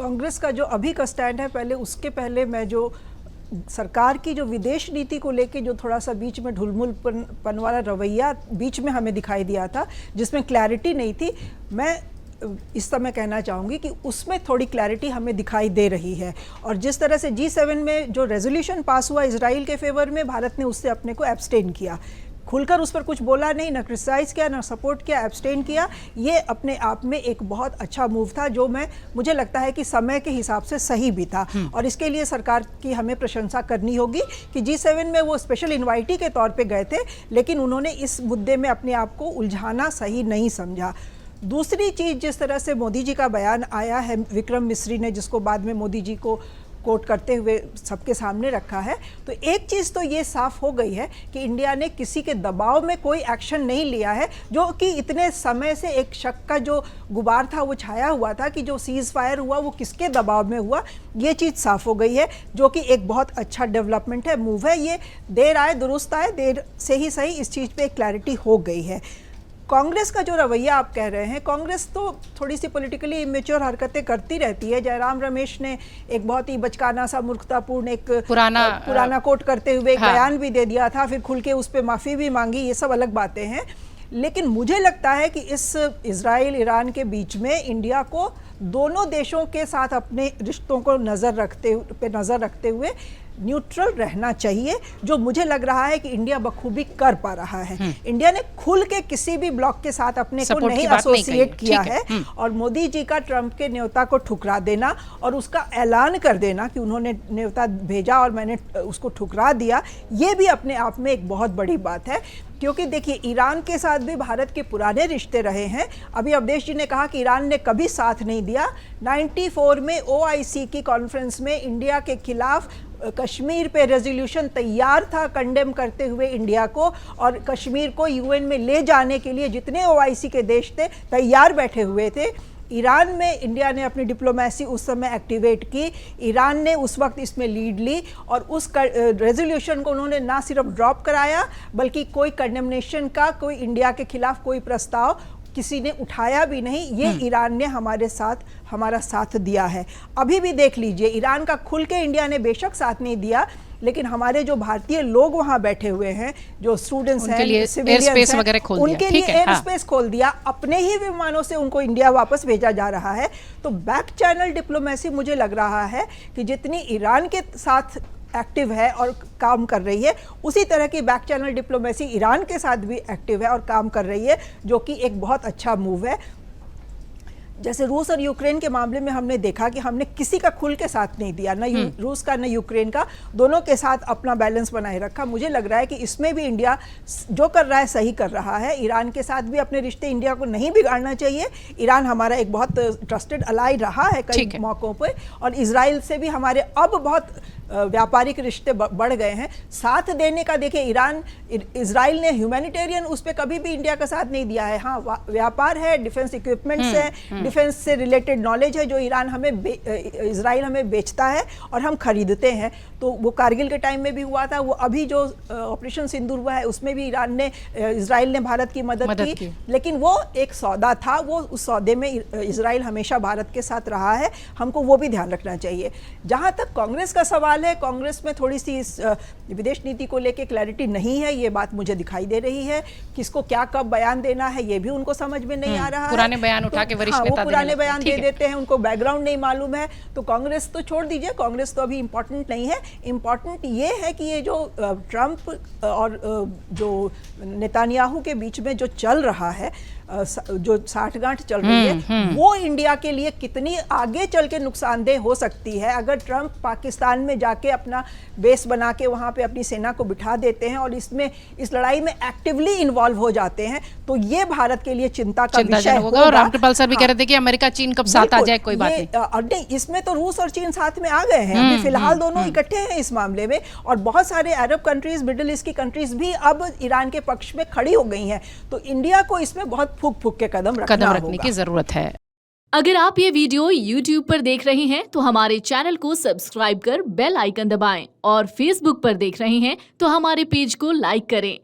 कांग्रेस का जो अभी का स्टैंड है, पहले उसके पहले मैं जो सरकार की जो विदेश नीति को लेके जो थोड़ा सा बीच में ढुलमुलपन वाला रवैया बीच में हमें दिखाई दिया था, जिसमें क्लैरिटी नहीं थी, मैं इस समय कहना चाहूँगी कि उसमें थोड़ी क्लैरिटी हमें दिखाई दे रही है। और जिस तरह से G7 में जो रेजोल्यूशन पास हुआ इजराइल के फेवर में, भारत ने उससे अपने को एब्सटेन किया, खुलकर उस पर कुछ बोला नहीं, ना क्रिटिसाइज किया, ना सपोर्ट किया, एब्सटेन किया। ये अपने आप में एक बहुत अच्छा मूव था, जो मुझे लगता है कि समय के हिसाब से सही भी था। और इसके लिए सरकार की हमें प्रशंसा करनी होगी कि G7 में वो स्पेशल इन्वाइटी के तौर पे गए थे, लेकिन उन्होंने इस मुद्दे में अपने आप को उलझाना सही नहीं समझा। दूसरी चीज़, जिस तरह से मोदी जी का बयान आया है, विक्रम मिस्री ने जिसको बाद में मोदी जी को कोट करते हुए सबके सामने रखा है, तो एक चीज़ तो ये साफ हो गई है कि इंडिया ने किसी के दबाव में कोई एक्शन नहीं लिया है, जो कि इतने समय से एक शक का जो गुबार था वो छाया हुआ था कि जो सीज़ फायर हुआ वो किसके दबाव में हुआ। ये चीज़ साफ हो गई है, जो कि एक बहुत अच्छा डेवलपमेंट है, मूव है। ये देर आए दुरुस्त आए, देर से ही सही, इस चीज़ पे एक क्लैरिटी हो गई है। कांग्रेस का जो रवैया आप कह रहे हैं, कांग्रेस तो थोड़ी सी पॉलिटिकली इमेच्योर हरकतें करती रहती है। जयराम रमेश ने एक बहुत ही बचकाना सा मूर्खतापूर्ण एक पुराना कोट करते हुए एक बयान भी दे दिया था, फिर खुल के उस पर माफ़ी भी मांगी, ये सब अलग बातें हैं। लेकिन मुझे लगता है कि इस इजराइल ईरान के बीच में इंडिया को दोनों देशों के साथ अपने रिश्तों को नज़र रखते हुए न्यूट्रल रहना चाहिए, जो मुझे लग रहा है कि इंडिया बखूबी कर पा रहा है। इंडिया ने खुल के किसी भी ब्लॉक के साथ अपने को नहीं एसोसिएट किया है। और मोदी जी का ट्रंप के न्योता को ठुकरा देना और उसका ऐलान कर देना कि उन्होंने न्योता भेजा और मैंने उसको ठुकरा दिया, ये भी अपने आप में एक बहुत बड़ी बात है। क्योंकि देखिए, ईरान के साथ भी भारत के पुराने रिश्ते रहे हैं। अभी अवधेश जी ने कहा कि ईरान ने कभी साथ नहीं दिया। 94 में OIC की कॉन्फ्रेंस में इंडिया के खिलाफ कश्मीर पे रेजोल्यूशन तैयार था, कंडेम करते हुए इंडिया को, और कश्मीर को UN में ले जाने के लिए जितने OIC के देश थे तैयार बैठे हुए थे। ईरान में इंडिया ने अपनी डिप्लोमेसी उस समय एक्टिवेट की, ईरान ने उस वक्त इसमें लीड ली और उस रेजोल्यूशन को उन्होंने ना सिर्फ ड्रॉप कराया, बल्कि कोई कंडेमनेशन का कोई इंडिया के खिलाफ कोई प्रस्ताव किसी ने उठाया भी नहीं। ये ईरान ने हमारा साथ दिया है। अभी भी देख लीजिए, ईरान का खुल के इंडिया ने बेशक साथ नहीं दिया, लेकिन हमारे जो भारतीय लोग वहां बैठे हुए हैं, जो स्टूडेंट्स हैं, सिविलियंस हैं, उनके लिए एयर स्पेस खोल दिया, अपने ही विमानों से उनको इंडिया वापस भेजा जा रहा है। तो बैक चैनल डिप्लोमेसी मुझे लग रहा है कि जितनी ईरान के साथ एक्टिव है और काम कर रही है, उसी तरह की बैक चैनल डिप्लोमेसी ईरान के साथ भी एक्टिव है और काम कर रही है, जो कि एक बहुत अच्छा मूव है। जैसे रूस और यूक्रेन के मामले में हमने देखा कि हमने किसी का खुल के साथ नहीं दिया, ना रूस का ना यूक्रेन का, दोनों के साथ अपना बैलेंस बनाए रखा। मुझे लग रहा है कि इसमें भी इंडिया जो कर रहा है सही कर रहा है। ईरान के साथ भी अपने रिश्ते इंडिया को नहीं बिगाड़ना चाहिए। ईरान हमारा एक बहुत ट्रस्टेड अलाई रहा है कई मौक़ों पर, और इजराइल से भी हमारे अब बहुत व्यापारिक रिश्ते बढ़ गए हैं। साथ देने का, देखिए, इजराइल ने ह्यूमैनिटेरियन उस पर कभी भी इंडिया का साथ नहीं दिया है। हाँ, व्यापार है, डिफेंस इक्विपमेंट्स है, डिफेंस से रिलेटेड नॉलेज है जो इजराइल हमें बेचता है और हम खरीदते हैं। तो वो कारगिल के टाइम में भी हुआ था, वो अभी जो ऑपरेशन सिंदूर हुआ है उसमें भी इजराइल ने भारत की मदद की, लेकिन वो एक सौदा था, वो उस सौदे में इजराइल हमेशा भारत के साथ रहा है। हमको वो भी ध्यान रखना चाहिए। जहाँ तक कांग्रेस का सवाल है, कांग्रेस में थोड़ी सी इस विदेश नीति को लेके क्लैरिटी नहीं है, ये बात मुझे दिखाई दे रही है। किसको क्या कब बयान देना है ये भी उनको समझ में नहीं आ रहा है। पुराने बयान उठा के वरिष्ठ नेता पुराने बयान दे देते हैं, उनको बैकग्राउंड नहीं मालूम है। तो कांग्रेस तो छोड़ दीजिए, कांग्रेस तो अभी इम्पोर्टेंट नहीं है। इम्पोर्टेंट ये है कि ये जो ट्रंप और जो नेतान्याहू के बीच में जो चल रहा है, जो साठगांठ चल रही है, वो इंडिया के लिए कितनी आगे चल के नुकसानदेह हो सकती है। अगर ट्रंप पाकिस्तान में जाके अपना बेस बना के वहां पे अपनी सेना को बिठा देते हैं और इस लड़ाई में एक्टिवली इन्वॉल्व हो जाते हैं, तो ये भारत के लिए चिंता का विषय होगा। और रामकृपाल सर भी कह रहे थे कि अमेरिका चीन कब साथ आ जाए, कोई बात नहीं। इसमें तो रूस और चीन साथ में आ गए हैं, अभी फिलहाल दोनों इकट्ठे हैं इस मामले में, और बहुत सारे अरब कंट्रीज, मिडिल ईस्ट की कंट्रीज भी अब ईरान के पक्ष में खड़ी हो गई हैं। तो इंडिया को इसमें बहुत फूक के कदम रखने की जरूरत है। अगर आप ये वीडियो YouTube पर देख रहे हैं तो हमारे चैनल को सब्सक्राइब कर बेल आइकन दबाएं, और Facebook पर देख रहे हैं तो हमारे पेज को लाइक करें।